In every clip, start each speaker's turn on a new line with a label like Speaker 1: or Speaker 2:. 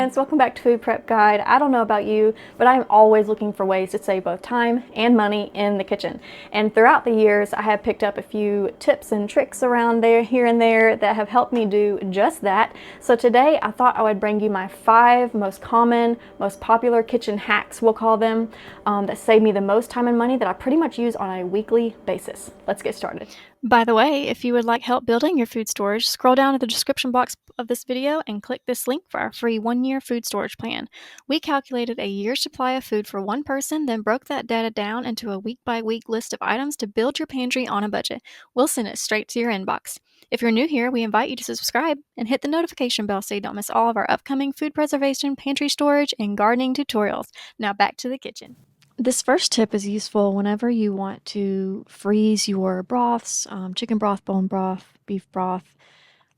Speaker 1: friends, welcome back to Food Prep Guide. I don't know about you, but I'm always looking for ways to save both time and money in the kitchen. And throughout the years, I have picked up a few tips and tricks around there, here and there, that have helped me do just that. So today, I thought I would bring you my 5 most common, most popular kitchen hacks, we'll call them, that save me the most time and money that I pretty much use on a weekly basis. Let's get started. By the way, if you would like help building your food storage, scroll down to the description box of this video and click this link for our free 1-year food storage plan. We calculated a year's supply of food for one person, then broke that data down into a week-by-week list of items to build your pantry on a budget. We'll send it straight to your inbox. If you're new here, we invite you to subscribe and hit the notification bell so you don't miss all of our upcoming food preservation, pantry storage, and gardening tutorials. Now back to the kitchen. This first tip is useful whenever you want to freeze your broths, chicken broth, bone broth, beef broth,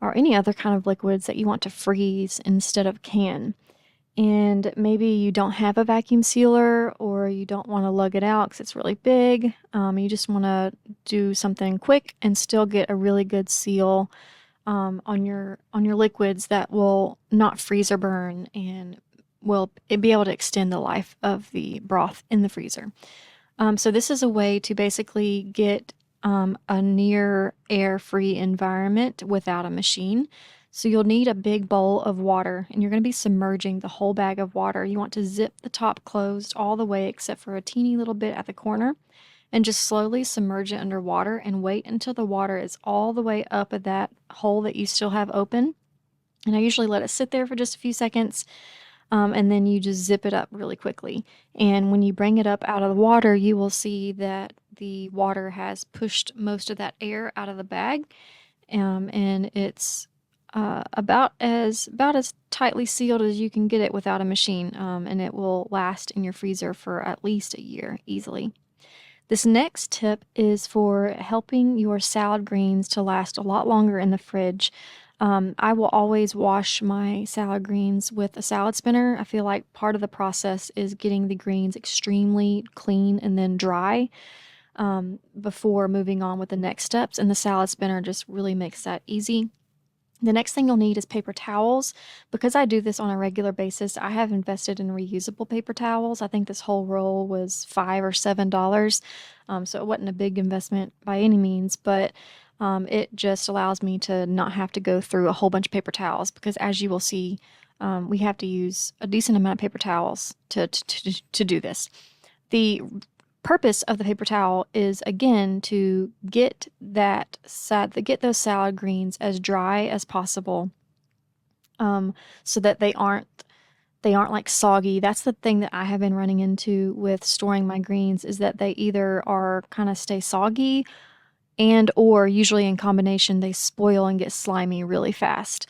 Speaker 1: or any other kind of liquids that you want to freeze instead of can. And maybe you don't have a vacuum sealer or you don't want to lug it out because it's really big. You just want to do something quick and still get a really good seal on your liquids that will not freeze or burn and will be able to extend the life of the broth in the freezer. So this is a way to basically get a near air-free environment without a machine. So you'll need a big bowl of water, and you're going to be submerging the whole bag of water. You want to zip the top closed all the way except for a teeny little bit at the corner, and just slowly submerge it under water and wait until the water is all the way up at that hole that you still have open. And I usually let it sit there for just a few seconds. And then you just zip it up really quickly. And when you bring it up out of the water, you will see that the water has pushed most of that air out of the bag. And it's about as tightly sealed as you can get it without a machine. And it will last in your freezer for at least a year easily. This next tip is for helping your salad greens to last a lot longer in the fridge. I will always wash my salad greens with a salad spinner. I feel like part of the process is getting the greens extremely clean and then dry before moving on with the next steps, and the salad spinner just really makes that easy. The next thing you'll need is paper towels. Because I do this on a regular basis, I have invested in reusable paper towels. I think this whole roll was $5 or $7, so it wasn't a big investment by any means, but it just allows me to not have to go through a whole bunch of paper towels, because as you will see, we have to use a decent amount of paper towels to do this. The purpose of the paper towel is, again, to get those salad greens as dry as possible, so that they aren't like soggy. That's the thing that I have been running into with storing my greens, is that they either are kind of stay soggy, and or usually in combination they spoil and get slimy really fast.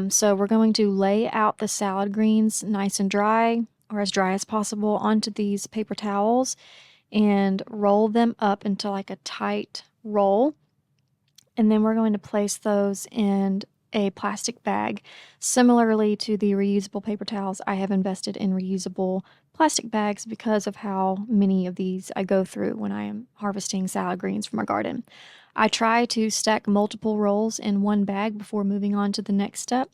Speaker 1: So we're going to lay out the salad greens nice and dry, or as dry as possible, onto these paper towels and roll them up into like a tight roll. And then we're going to place those in a plastic bag. Similarly to the reusable paper towels, I have invested in reusable plastic bags because of how many of these I go through when I am harvesting salad greens from our garden. I try to stack multiple rolls in one bag before moving on to the next step.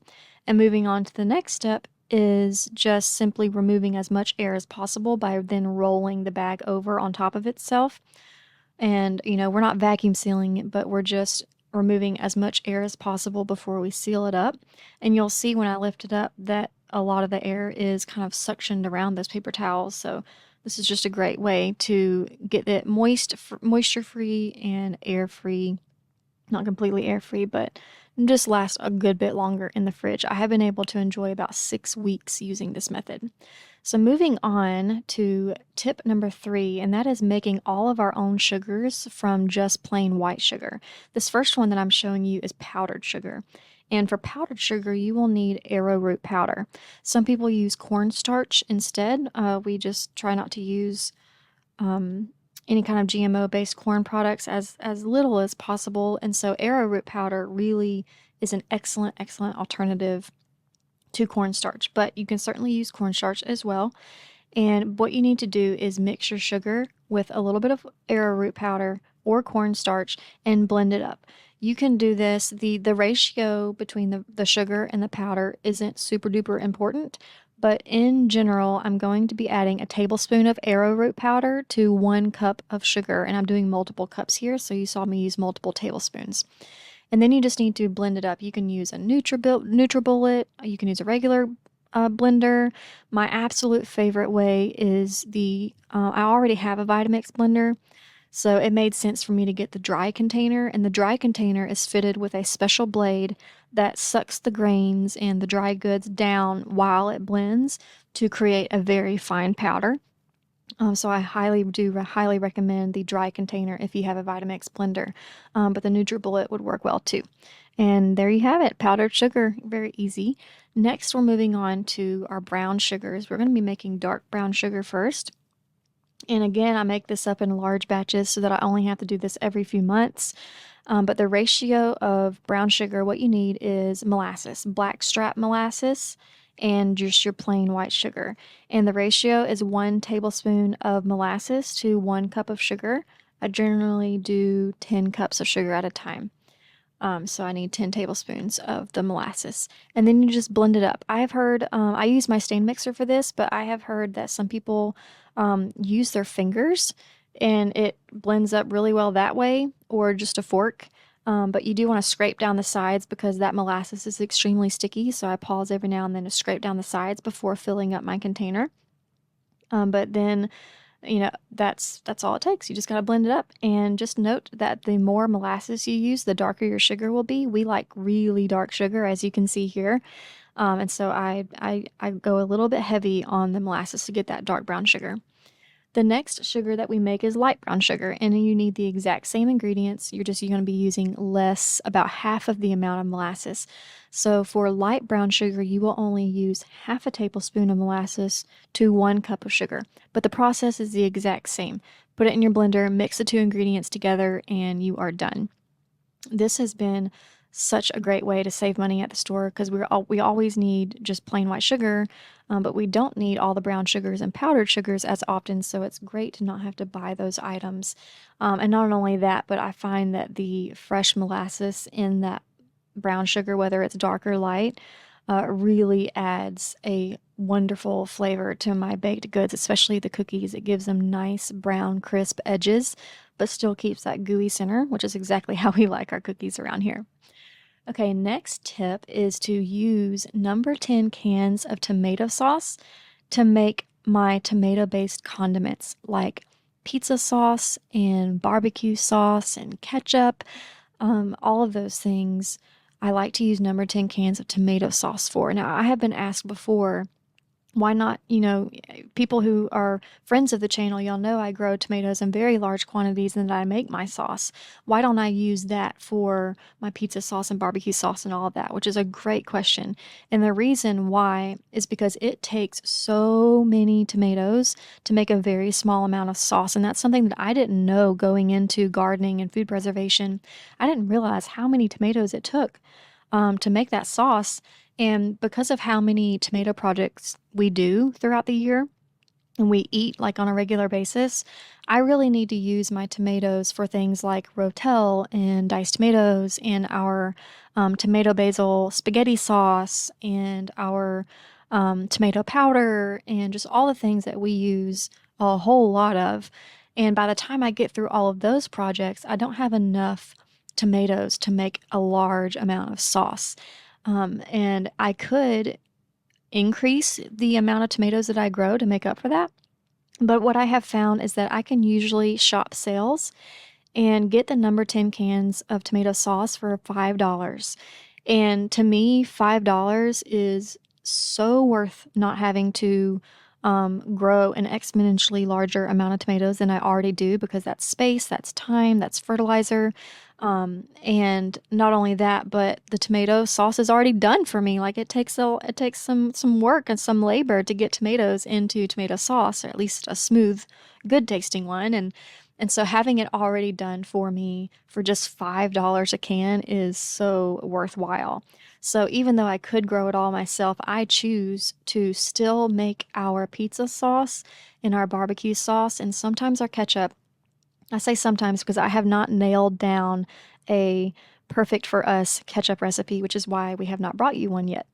Speaker 1: And moving on to the next step is just simply removing as much air as possible by then rolling the bag over on top of itself. And, we're not vacuum sealing it, but we're just removing as much air as possible before we seal it up. And you'll see when I lift it up that a lot of the air is kind of suctioned around those paper towels. So this is just a great way to get it moisture-free and air-free. Not completely air-free, but just last a good bit longer in the fridge. I have been able to enjoy about 6 weeks using this method. So moving on to tip number 3, and that is making all of our own sugars from just plain white sugar. This first one that I'm showing you is powdered sugar. And for powdered sugar, you will need arrowroot powder. Some people use cornstarch instead. We just try not to use any kind of GMO-based corn products as little as possible. And so arrowroot powder really is an excellent alternative to cornstarch, but you can certainly use cornstarch as well. And what you need to do is mix your sugar with a little bit of arrowroot powder or cornstarch and blend it up. You can do this. The ratio between the sugar and the powder isn't super duper important, but in general, I'm going to be adding a tablespoon of arrowroot powder to 1 cup of sugar, and I'm doing multiple cups here, so you saw me use multiple tablespoons. And then you just need to blend it up. You can use a NutriBullet, you can use a regular blender. My absolute favorite way is I already have a Vitamix blender, so it made sense for me to get the dry container, and the dry container is fitted with a special blade that sucks the grains and the dry goods down while it blends to create a very fine powder. So I highly recommend the dry container if you have a Vitamix blender, but the NutriBullet would work well too. And there you have it, powdered sugar, very easy. Next, we're moving on to our brown sugars. We're going to be making dark brown sugar first. And again, I make this up in large batches so that I only have to do this every few months. But the ratio of brown sugar, what you need is molasses, blackstrap molasses, and just your plain white sugar. And the ratio is 1 tablespoon of molasses to 1 cup of sugar. I generally do 10 cups of sugar at a time. So I need 10 tablespoons of the molasses. And then you just blend it up. I have heard, I use my stand mixer for this, but I have heard that some people use their fingers and it blends up really well that way, or just a fork. But you do want to scrape down the sides because that molasses is extremely sticky. So I pause every now and then to scrape down the sides before filling up my container. But then that's all it takes. You just got to blend it up, and just note that the more molasses you use, the darker your sugar will be. We like really dark sugar, as you can see here. And so I go a little bit heavy on the molasses to get that dark brown sugar. The next sugar that we make is light brown sugar, and you need the exact same ingredients. You're going to be using less, about half of the amount of molasses. So for light brown sugar, you will only use half a tablespoon of molasses to 1 cup of sugar. But the process is the exact same. Put it in your blender, mix the two ingredients together, and you are done. This has been such a great way to save money at the store because we always need just plain white sugar, but we don't need all the brown sugars and powdered sugars as often, so it's great to not have to buy those items. And not only that, but I find that the fresh molasses in that brown sugar, whether it's dark or light, really adds a wonderful flavor to my baked goods, especially the cookies. It gives them nice brown, crisp edges, but still keeps that gooey center, which is exactly how we like our cookies around here. Okay, next tip is to use number 10 cans of tomato sauce to make my tomato-based condiments like pizza sauce and barbecue sauce and ketchup, all of those things. I like to use number 10 cans of tomato sauce for. Now, I have been asked before, why not, people who are friends of the channel, y'all know I grow tomatoes in very large quantities and that I make my sauce. Why don't I use that for my pizza sauce and barbecue sauce and all of that? Which is a great question. And the reason why is because it takes so many tomatoes to make a very small amount of sauce. And that's something that I didn't know going into gardening and food preservation. I didn't realize how many tomatoes it took to make that sauce. And because of how many tomato projects we do throughout the year and we eat like on a regular basis, I really need to use my tomatoes for things like rotel and diced tomatoes and our tomato basil spaghetti sauce and our tomato powder and just all the things that we use a whole lot of. And by the time I get through all of those projects, I don't have enough tomatoes to make a large amount of sauce. And I could increase the amount of tomatoes that I grow to make up for that. But what I have found is that I can usually shop sales and get the number 10 cans of tomato sauce for $5. And to me, $5 is so worth not having to grow an exponentially larger amount of tomatoes than I already do, because that's space, that's time, that's fertilizer. And not only that, but the tomato sauce is already done for me. Like it takes some work and some labor to get tomatoes into tomato sauce, or at least a smooth, good tasting one. And so having it already done for me for just $5 a can is so worthwhile. So even though I could grow it all myself, I choose to still make our pizza sauce and our barbecue sauce and sometimes our ketchup I say sometimes because I have not nailed down a perfect for us ketchup recipe, which is why we have not brought you one yet.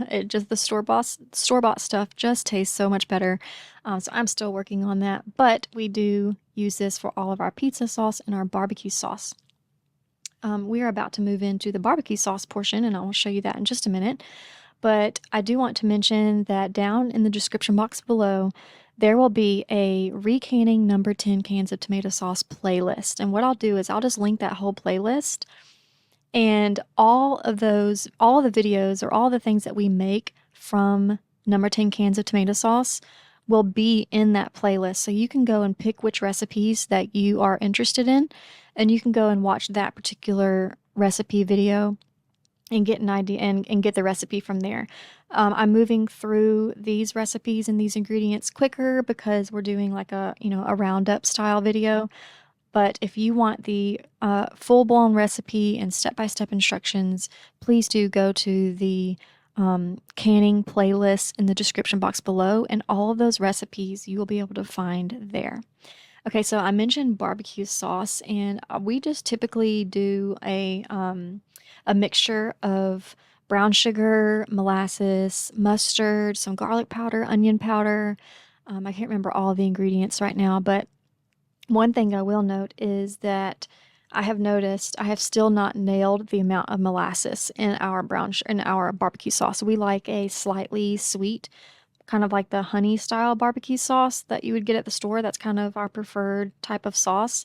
Speaker 1: It just the store bought stuff just tastes so much better. So I'm still working on that, but we do use this for all of our pizza sauce and our barbecue sauce. We are about to move into the barbecue sauce portion, and I will show you that in just a minute. But I do want to mention that down in the description box below, there will be a recanning number 10 cans of tomato sauce playlist. And what I'll do is I'll just link that whole playlist, and all of the videos or all the things that we make from number 10 cans of tomato sauce will be in that playlist. So you can go and pick which recipes that you are interested in, and you can go and watch that particular recipe video and get an idea and get the recipe from there. I'm moving through these recipes and these ingredients quicker because we're doing like a roundup style video. But if you want the full-blown recipe and step-by-step instructions, please do go to the canning playlist in the description box below, and all of those recipes you will be able to find there. Okay, so I mentioned barbecue sauce, and we just typically do a mixture of brown sugar, molasses, mustard, some garlic powder, onion powder. I can't remember all the ingredients right now, but one thing I will note is that I have noticed I have still not nailed the amount of molasses in our in our barbecue sauce. We like a slightly sweet, kind of like the honey style barbecue sauce that you would get at the store. That's kind of our preferred type of sauce.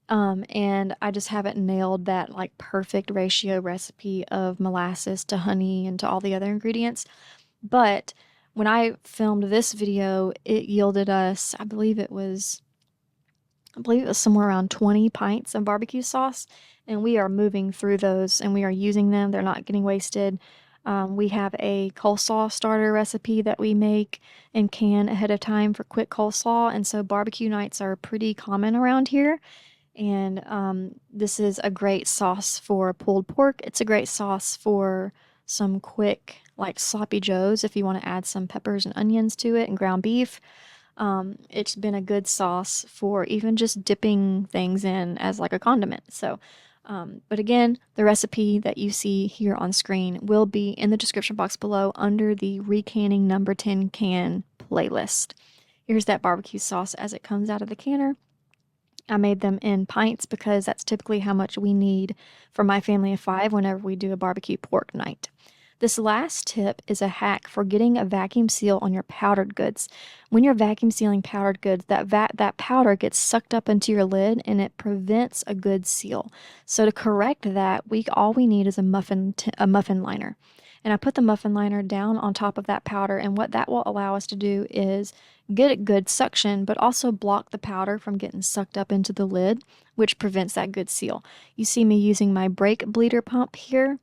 Speaker 1: And I just haven't nailed that like perfect ratio recipe of molasses to honey and to all the other ingredients. But when I filmed this video, it yielded us, I believe it was somewhere around 20 pints of barbecue sauce, and we are moving through those and we are using them. They're not getting wasted. We have a coleslaw starter recipe that we make and can ahead of time for quick coleslaw, and so barbecue nights are pretty common around here. And this is a great sauce for pulled pork. It's a great sauce for some quick, like sloppy joes, if you want to add some peppers and onions to it and ground beef. It's been a good sauce for even just dipping things in as like a condiment. So, but again, the recipe that you see here on screen will be in the description box below under the recanning number 10 can playlist. Here's that barbecue sauce as it comes out of the canner. I made them in pints because that's typically how much we need for my family of 5 whenever we do a barbecue pork night. This last tip is a hack for getting a vacuum seal on your powdered goods. When you're vacuum sealing powdered goods, that powder gets sucked up into your lid and it prevents a good seal. So to correct that, all we need is a muffin liner. And I put the muffin liner down on top of that powder, and what that will allow us to do is get a good suction, but also block the powder from getting sucked up into the lid, which prevents that good seal. You see me using my brake bleeder pump here,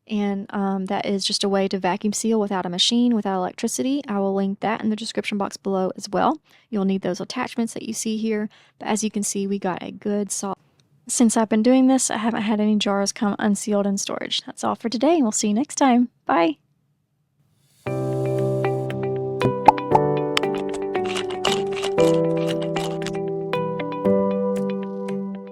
Speaker 1: and that is just a way to vacuum seal without a machine, without electricity. I will link that in the description box below as well. You'll need those attachments that you see here, but as you can see, we got a good solid. Since I've been doing this, I haven't had any jars come unsealed in storage. That's all for today, and we'll see you next time. Bye!